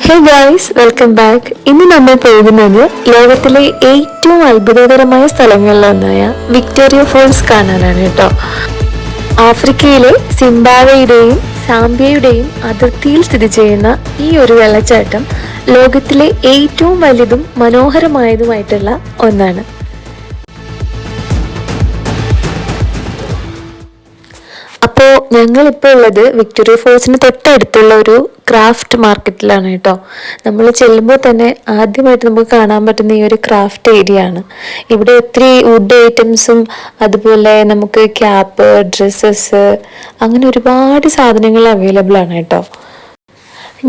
Hey guys, welcome back. ഇന്ന് നമ്മൾ പോകുന്നത് ലോകത്തിലെ ഏറ്റവും അത്ഭുതകരമായ സ്ഥലങ്ങളിലൊന്നായ വിക്ടോറിയ ഫോൾസ് കാണാനാണ് കേട്ടോ. ആഫ്രിക്കയിലെ സിംബാബ്വേയുടെയും സാംബിയയുടെയും അതിർത്തിയിൽ സ്ഥിതി ചെയ്യുന്ന ഈ ഒരു വെള്ളച്ചാട്ടം ലോകത്തിലെ ഏറ്റവും വലുതും മനോഹരമായതുമായിട്ടുള്ള ഒന്നാണ്. അപ്പോൾ ഞങ്ങളിപ്പോൾ ഉള്ളത് വിക്ടോറിയ ഫോൾസിന് തൊട്ടടുത്തുള്ള ഒരു ക്രാഫ്റ്റ് മാർക്കറ്റിലാണ് കേട്ടോ. നമ്മൾ ചെല്ലുമ്പോൾ തന്നെ ആദ്യമായിട്ട് നമുക്ക് കാണാൻ പറ്റുന്ന ഈ ഒരു ക്രാഫ്റ്റ് ഏരിയ ആണ്. ഇവിടെ ഒത്തിരി വുഡ് ഐറ്റംസും അതുപോലെ നമുക്ക് ക്യാപ്പ്, ഡ്രസ്സസ്, അങ്ങനെ ഒരുപാട് സാധനങ്ങൾ അവൈലബിൾ ആണ് കേട്ടോ.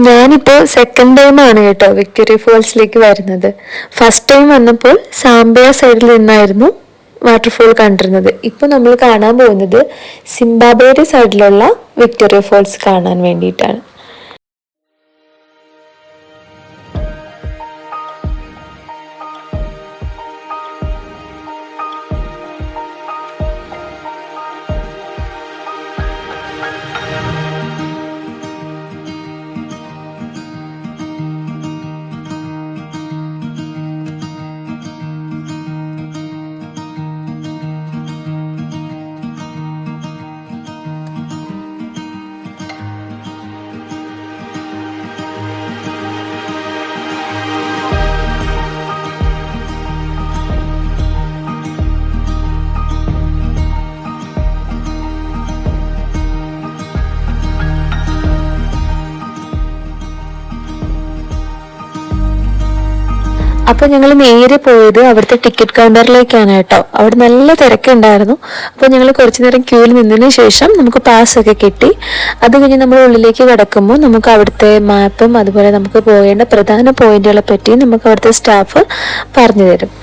ഞാനിപ്പോൾ സെക്കൻഡ് ടൈമാണ് കേട്ടോ വിക്ടോറിയ ഫോൾസിലേക്ക് വരുന്നത്. ഫസ്റ്റ് ടൈം വന്നപ്പോൾ സാംബിയ സൈഡിൽ നിന്നായിരുന്നു വാട്ടർഫോൾ കണ്ടിരുന്നത്. ഇപ്പൊ നമ്മൾ കാണാൻ പോകുന്നത് സിംബാബ്വേയുടെ സൈഡിലുള്ള വിക്ടോറിയ ഫോൾസ് കാണാൻ വേണ്ടിയിട്ടാണ്. അപ്പോൾ ഞങ്ങൾ നേരെ പോയത് അവിടുത്തെ ടിക്കറ്റ് കൗണ്ടറിലേക്കാണ് കേട്ടോ. അവിടെ നല്ല തിരക്കുണ്ടായിരുന്നു. അപ്പോൾ ഞങ്ങൾ കുറച്ചു നേരം ക്യൂവിൽ നിന്നതിന് ശേഷം നമുക്ക് പാസ് ഒക്കെ കിട്ടി. അത് കഴിഞ്ഞ് നമ്മൾ ഉള്ളിലേക്ക് കിടക്കുമ്പോൾ നമുക്ക് അവിടുത്തെ മാപ്പും അതുപോലെ നമുക്ക് പോകേണ്ട പ്രധാന പോയിന്റുകളെ പറ്റി നമുക്ക് അവിടുത്തെ സ്റ്റാഫ് പറഞ്ഞു തരും.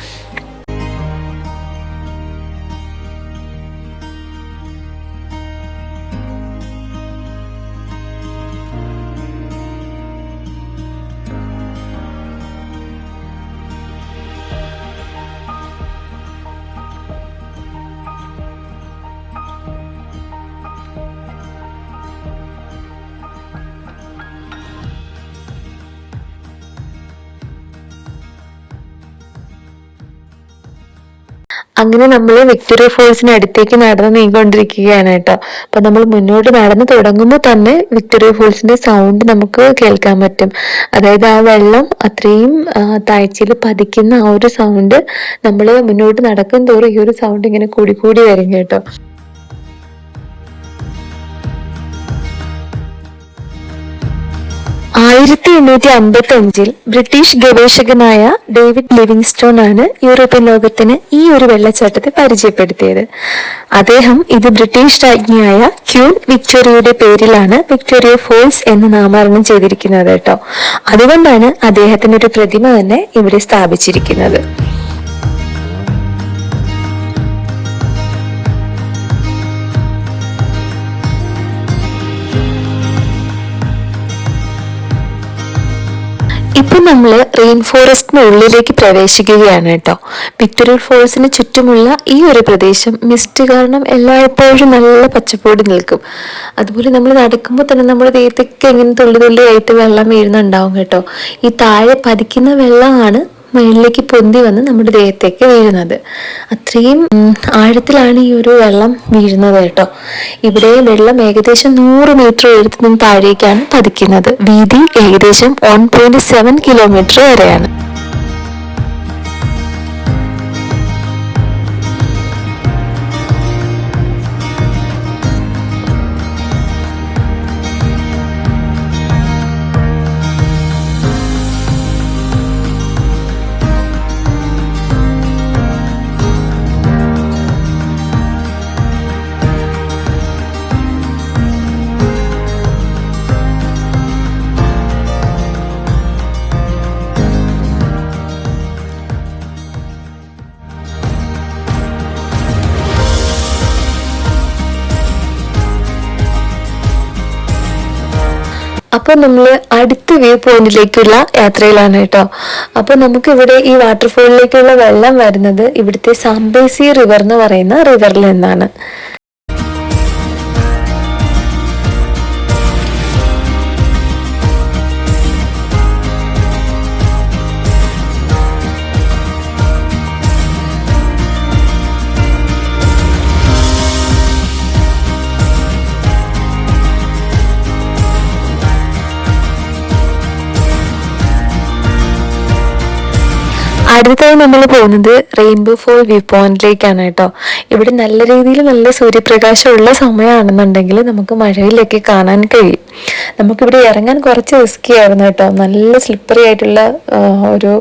അങ്ങനെ നമ്മൾ വിക്ടോറിയ ഫോൾസിന് അടുത്തേക്ക് നടന്ന് നീങ്ങിക്കൊണ്ടിരിക്കുകയാണ് കേട്ടോ. അപ്പൊ നമ്മൾ മുന്നോട്ട് നടന്ന് തുടങ്ങുമ്പോൾ തന്നെ വിക്ടോറിയ ഫോൾസിന്റെ സൗണ്ട് നമുക്ക് കേൾക്കാൻ പറ്റും. അതായത് ആ വെള്ളം അത്രയും താഴ്ചയിൽ പതിക്കുന്ന ആ ഒരു സൗണ്ട് നമ്മൾ മുന്നോട്ട് നടക്കും തോറും ഈ ഒരു സൗണ്ട് ഇങ്ങനെ കൂടി കൂടി വരും കേട്ടോ. 1855 ബ്രിട്ടീഷ് ഗവേഷകനായ ഡേവിഡ് ലിവിങ്സ്റ്റോൺ ആണ് യൂറോപ്യൻ ലോകത്തിന് ഈ ഒരു വെള്ളച്ചാട്ടത്തെ പരിചയപ്പെടുത്തിയത്. അദ്ദേഹം ഇത് ബ്രിട്ടീഷ് രാജ്ഞിയായ ക്യൂൻ വിക്ടോറിയയുടെ പേരിലാണ് വിക്ടോറിയ ഫോൾസ് എന്ന് നാമകരണം ചെയ്തിരിക്കുന്നത് കേട്ടോ. അതുകൊണ്ടാണ് അദ്ദേഹത്തിന്റെ ഒരു പ്രതിമ തന്നെ ഇവിടെ സ്ഥാപിച്ചിരിക്കുന്നത്. ഇപ്പൊ നമ്മള് റെയിൻ ഫോറസ്റ്റിന് ഉള്ളിലേക്ക് പ്രവേശിക്കുകയാണ് കേട്ടോ. വിക്ടോറിയ ഫോൾസിന് ചുറ്റുമുള്ള ഈ ഒരു പ്രദേശം മിസ്റ്റ് കാരണം എല്ലായ്പ്പോഴും നല്ല പച്ചപ്പോടി നിൽക്കും. അതുപോലെ നമ്മൾ നടക്കുമ്പോൾ തന്നെ നമ്മുടെ ദേഹത്തൊക്കെ ഇങ്ങനെ തുള്ളി തുള്ളിയായിട്ട് വെള്ളം വീഴുന്നുണ്ടാവും കേട്ടോ. ഈ താഴെ പതിക്കുന്ന വെള്ളമാണ് മേളിലേക്ക് പൊന്തി വന്ന് നമ്മുടെ ദേഹത്തേക്ക് വീഴുന്നത്. അത്രയും ആഴത്തിലാണ് ഈ ഒരു വെള്ളം വീഴുന്നത് കേട്ടോ. ഇവിടെ വെള്ളം ഏകദേശം 100 മീറ്റർ ഉയരത്തിൽ നിന്ന് താഴേക്കാണ് പതിക്കുന്നത്. വീതി ഏകദേശം 1.7 കിലോമീറ്റർ വരെയാണ്. അപ്പൊ നമ്മൾ അടുത്ത വ്യൂ പോയിന്റിലേക്കുള്ള യാത്രയിലാണ് കേട്ടോ. അപ്പൊ നമുക്ക് ഇവിടെ ഈ വാട്ടർഫോളിലേക്കുള്ള വെള്ളം വരുന്നത് ഇവിടുത്തെ സാംബേസി റിവർ എന്ന് പറയുന്ന റിവറിൽ നിന്നാണ്. അടുത്തതായി നമ്മൾ പോകുന്നത് റെയിൻബോ ഫോൾ വ്യൂ പോയിന്റിലേക്കാണ് കേട്ടോ. ഇവിടെ നല്ല രീതിയിൽ നല്ല സൂര്യപ്രകാശം ഉള്ള സമയമാണെന്നുണ്ടെങ്കിൽ നമുക്ക് മഴയിലൊക്കെ കാണാൻ കഴിയും. നമുക്കിവിടെ ഇറങ്ങാൻ കുറച്ച് റിസ്കി ആയിരുന്നു കേട്ടോ. നല്ല സ്ലിപ്പറി ആയിട്ടുള്ള ഒരു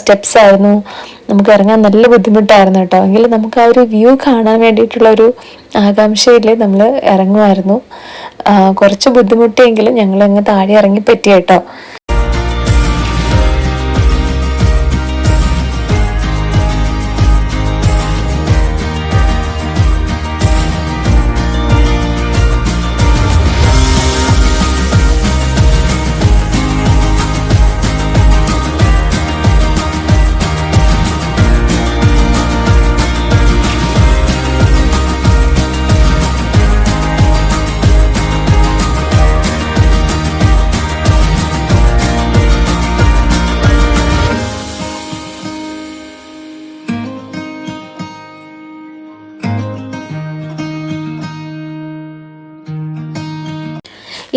സ്റ്റെപ്സ് ആയിരുന്നു. നമുക്ക് ഇറങ്ങാൻ നല്ല ബുദ്ധിമുട്ടായിരുന്നു കേട്ടോ. എങ്കിലും നമുക്ക് ആ ഒരു വ്യൂ കാണാൻ വേണ്ടിയിട്ടുള്ള ഒരു ആകാംക്ഷയിൽ നമ്മൾ ഇറങ്ങുമായിരുന്നു. കുറച്ച് ബുദ്ധിമുട്ടിയെങ്കിലും ഞങ്ങൾ അങ്ങ് താഴെ ഇറങ്ങി പറ്റി കേട്ടോ.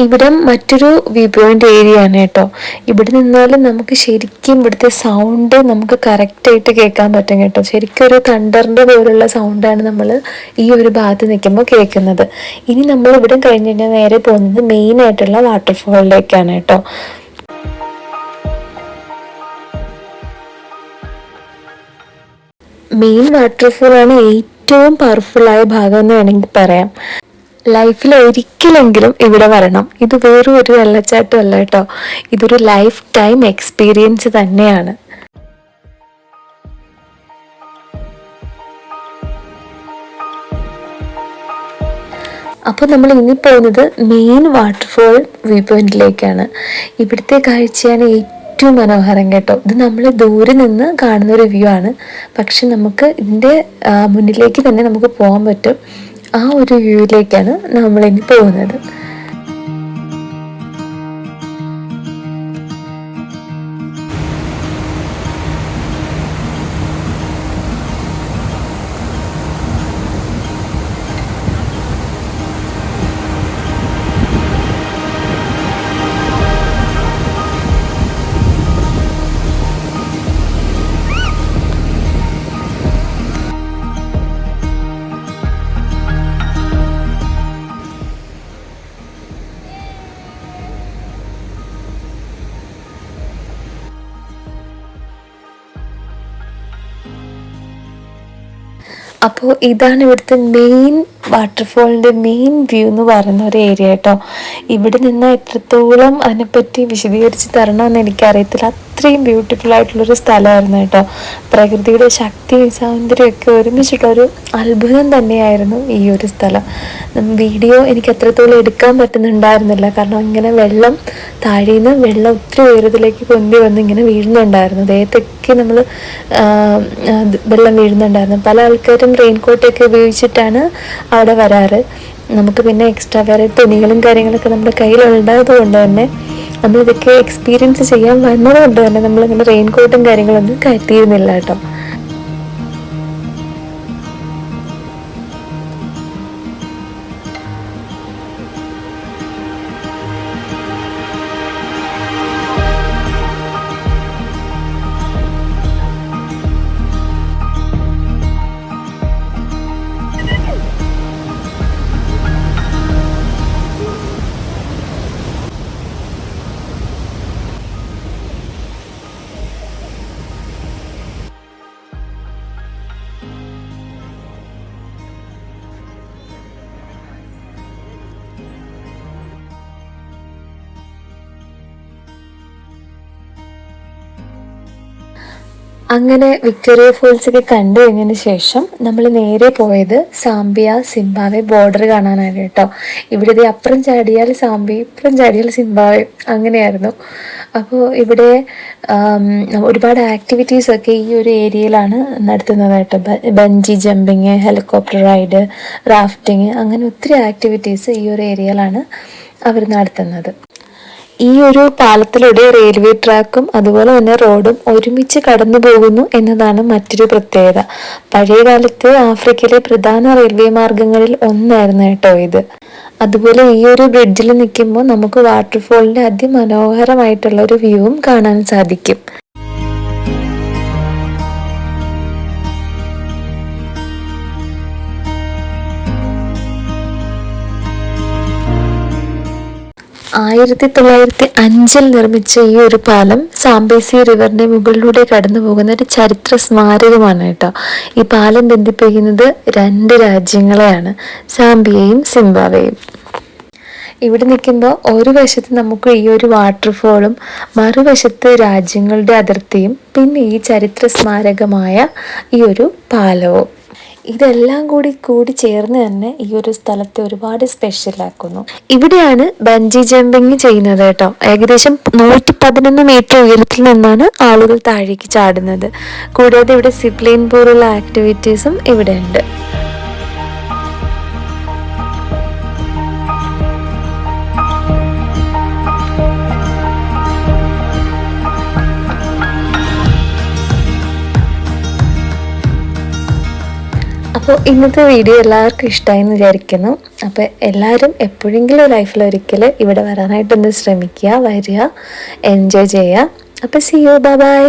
ഇവിടം മറ്റൊരു വ്യൂ പോയിന്റ് ഏരിയ ആണ് കേട്ടോ. ഇവിടെ നിന്നാലും നമുക്ക് ശരിക്കും ഇവിടുത്തെ സൗണ്ട് നമുക്ക് കറക്റ്റായിട്ട് കേൾക്കാൻ പറ്റും കേട്ടോ. ശരിക്കും ഒരു തണ്ടറിൻ്റെ പോലുള്ള സൗണ്ടാണ് നമ്മൾ ഈ ഒരു ഭാഗത്ത് നിൽക്കുമ്പോൾ കേൾക്കുന്നത്. ഇനി നമ്മൾ ഇവിടെ കഴിഞ്ഞ് കഴിഞ്ഞാൽ നേരെ പോകുന്നത് മെയിൻ ആയിട്ടുള്ള വാട്ടർഫോളിലേക്കാണ് കേട്ടോ. മെയിൻ വാട്ടർഫോളാണ് ഏറ്റവും പവർഫുള്ളായ ഭാഗം എന്ന് വേണമെങ്കിൽ പറയാം. ലൈഫിൽ ഒരിക്കലെങ്കിലും ഇവിടെ വരണം. ഇത് വേറൊരു വെള്ളച്ചാട്ടം അല്ല കേട്ടോ, ഇതൊരു ലൈഫ് ടൈം എക്സ്പീരിയൻസ് തന്നെയാണ്. അപ്പോൾ നമ്മൾ ഇനി പോകുന്നത് മെയിൻ വാട്ടർഫോൾ വ്യൂ പോയിന്റിലേക്കാണ്. ഇവിടുത്തെ കാഴ്ചയാണ് ഏറ്റവും മനോഹരം കേട്ടോ. ഇത് നമ്മൾ ദൂരെ നിന്ന് കാണുന്ന ഒരു വ്യൂ ആണ്, പക്ഷെ നമുക്ക് ഇതിൻ്റെ മുന്നിലേക്ക് തന്നെ നമുക്ക് പോകാൻ പറ്റും. ആ ഒരു വ്യൂവിലേക്കാണ് നമ്മളിനി പോകുന്നത്. അപ്പോൾ ഇതാണ് ഇവിടുത്തെ മെയിൻ വാട്ടർഫോളിൻ്റെ മെയിൻ വ്യൂ എന്ന് പറയുന്ന ഒരു ഏരിയ കേട്ടോ. ഇവിടെ നിന്ന് എത്രത്തോളം അതിനെപ്പറ്റി വിശദീകരിച്ച് തരണമെന്ന് എനിക്കറിയത്തില്ല. അത്രയും ബ്യൂട്ടിഫുൾ ആയിട്ടുള്ളൊരു സ്ഥലമായിരുന്നു കേട്ടോ. പ്രകൃതിയുടെ ശക്തിയും സൗന്ദര്യമൊക്കെ ഒരുമിച്ചിട്ടൊരു അത്ഭുതം തന്നെയായിരുന്നു ഈ ഒരു സ്ഥലം. വീഡിയോ എനിക്ക് എത്രത്തോളം എടുക്കാൻ പറ്റുന്നുണ്ടായിരുന്നില്ല, കാരണം ഇങ്ങനെ വെള്ളം താഴെ നിന്ന് വെള്ളം ഒത്തിരി ഉയരത്തിലേക്ക് പൊന്തി വന്ന് ഇങ്ങനെ വീഴുന്നുണ്ടായിരുന്നു. ദേഹത്തൊക്കെ നമ്മൾ വെള്ളം വീഴുന്നുണ്ടായിരുന്നു. പല ആൾക്കാരും റെയിൻകോട്ടൊക്കെ ഉപയോഗിച്ചിട്ടാണ് അവിടെ വരാറ്. നമുക്ക് പിന്നെ എക്സ്ട്രാ വേറെ തുണികളും കാര്യങ്ങളൊക്കെ നമ്മുടെ കയ്യിലുണ്ടായത് കൊണ്ട് തന്നെ നമ്മളിതൊക്കെ എക്സ്പീരിയൻസ് ചെയ്യാൻ വന്നത് കൊണ്ട് തന്നെ നമ്മളിങ്ങനെ റെയിൻകോട്ടും കാര്യങ്ങളൊന്നും കയറ്റിയിരുന്നില്ല കേട്ടോ. അങ്ങനെ വിക്ടോറിയ ഫോൾസ് ഒക്കെ കണ്ടു കഴിഞ്ഞതിന് ശേഷം നമ്മൾ നേരെ പോയത് സാംബിയ സിംബാബ്വെ ബോർഡർ കാണാനാണ് കേട്ടോ. ഇവിടെ അപ്പുറം ചാടിയാൽ സാംബിയ, ഇപ്പുറം ചാടിയാൽ സിംബാബ്വെ, അങ്ങനെയായിരുന്നു. അപ്പോൾ ഇവിടെ ഒരുപാട് ആക്ടിവിറ്റീസൊക്കെ ഈ ഒരു ഏരിയയിലാണ് നടത്തുന്നത് കേട്ടോ. Bungee jumping, helicopter ride, rafting, അങ്ങനെ ഒത്തിരി ആക്ടിവിറ്റീസ് ഈ ഒരു ഏരിയയിലാണ് അവർ നടത്തുന്നത്. ഈ ഒരു പാലത്തിലൂടെ റെയിൽവേ ട്രാക്കും അതുപോലെ തന്നെ റോഡും ഒരുമിച്ച് കടന്നു പോകുന്നു എന്നതാണ് മറ്റൊരു പ്രത്യേകത. പഴയ കാലത്ത് ആഫ്രിക്കയിലെ പ്രധാന റെയിൽവേ മാർഗങ്ങളിൽ ഒന്നായിരുന്നു കേട്ടോ ഇത്. അതുപോലെ ഈ ഒരു ബ്രിഡ്ജിൽ നിൽക്കുമ്പോൾ നമുക്ക് വാട്ടർഫോളിന്റെ അതിമനോഹരമായിട്ടുള്ള ഒരു വ്യൂവും കാണാൻ സാധിക്കും. 1905 നിർമ്മിച്ച ഈ ഒരു പാലം സാംബേസി റിവറിന്റെ മുകളിലൂടെ കടന്നു പോകുന്ന ഒരു ചരിത്ര സ്മാരകമാണ് കേട്ടോ. ഈ പാലം ബന്ധിപ്പിക്കുന്നത് 2 രാജ്യങ്ങളെയാണ്, സാംബിയയും സിംബാബ്വേയും. ഇവിടെ നിൽക്കുമ്പോൾ ഒരു വശത്ത് നമുക്ക് ഈ ഒരു വാട്ടർഫോളും മറുവശത്ത് രാജ്യങ്ങളുടെ അതിർത്തിയും പിന്നെ ഈ ചരിത്ര സ്മാരകമായ ഈ ഒരു പാലവും, ഇതെല്ലാം കൂടി ചേർന്ന് തന്നെ ഈ ഒരു സ്ഥലത്തെ ഒരുപാട് സ്പെഷ്യലാക്കുന്നു. ഇവിടെയാണ് ബഞ്ചി ജമ്പിങ് ചെയ്യുന്നത് കേട്ടോ. ഏകദേശം 111 മീറ്റർ ഉയരത്തിൽ നിന്നാണ് ആളുകൾ താഴേക്ക് ചാടുന്നത്. കൂടാതെ ഇവിടെ സിപ്ലൈൻ പോലുള്ള ആക്ടിവിറ്റീസും ഇവിടെ ഉണ്ട്. അപ്പോൾ ഇന്നത്തെ വീഡിയോ എല്ലാവർക്കും ഇഷ്ടമായി എന്ന് വിചാരിക്കുന്നു. അപ്പോൾ എല്ലാവരും എപ്പോഴെങ്കിലും ലൈഫിൽ ഒരിക്കൽ ഇവിടെ വരാനായിട്ടൊന്ന് ശ്രമിക്കുക, വരിക, എൻജോയ് ചെയ്യുക. അപ്പോൾ സീ യു, ബൈ ബൈ.